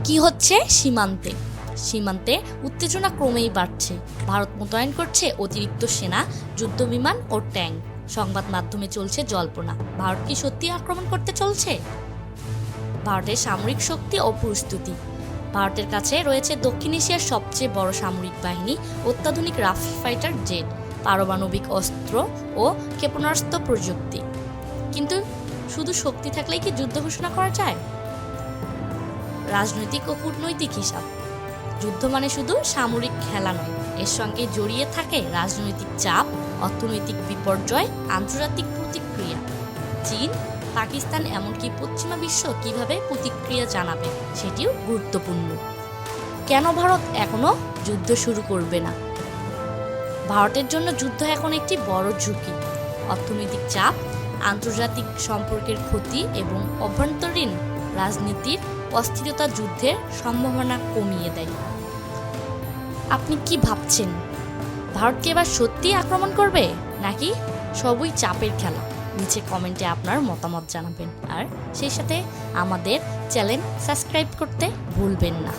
কি হচ্ছে সীমান্তে? সীমান্তে উত্তেজনা ক্রমেই বাড়ছে। ভারত মোতায়েন করছে অতিরিক্ত সেনা, যুদ্ধবিমান ও ট্যাঙ্ক। সংবাদ মাধ্যমে চলছে জল্পনা, ভারত কি সত্যি আক্রমণ করতে চলছে? ভারতের সামরিক শক্তি ও প্রস্তুতি। ভারতের কাছে রয়েছে দক্ষিণ এশিয়ার সবচেয়ে বড় সামরিক বাহিনী, অত্যাধুনিক রাফাল ফাইটার জেট, পারমাণবিক অস্ত্র ও ক্ষেপণাস্ত্র প্রযুক্তি। কিন্তু শুধু শক্তি থাকলেই কি যুদ্ধ ঘোষণা করা যায়? রাজনৈতিক ও কূটনৈতিক হিসাব। যুদ্ধ মানে শুধু সামরিক খেলা নয়, এর সঙ্গে জড়িয়ে থাকে রাজনৈতিক চাপ, অর্থনৈতিক বিপর্যয়, আন্তর্জাতিক প্রতিক্রিয়া। চীন, পাকিস্তান এমনকি পশ্চিমা বিশ্ব কিভাবে প্রতিক্রিয়া জানাবে সেটিও গুরুত্বপূর্ণ। কেন ভারত এখনো যুদ্ধ শুরু করবে না? ভারতের জন্য যুদ্ধ এখন একটি বড় ঝুঁকি। অর্থনৈতিক চাপ, আন্তর্জাতিক সম্পর্কের ক্ষতি এবং অভ্যন্তরীণ রাজনীতির অস্থিরতা যুদ্ধের সম্ভাবনা কমিয়ে দেয়। আপনি কি ভাবছেন? ভারত কি এবার সত্যিই আক্রমণ করবে, নাকি সবই চাপের খেলা? নিচে কমেন্টে আপনার মতামত জানাবেন, আর সেই সাথে আমাদের চ্যানেল সাবস্ক্রাইব করতে ভুলবেন না।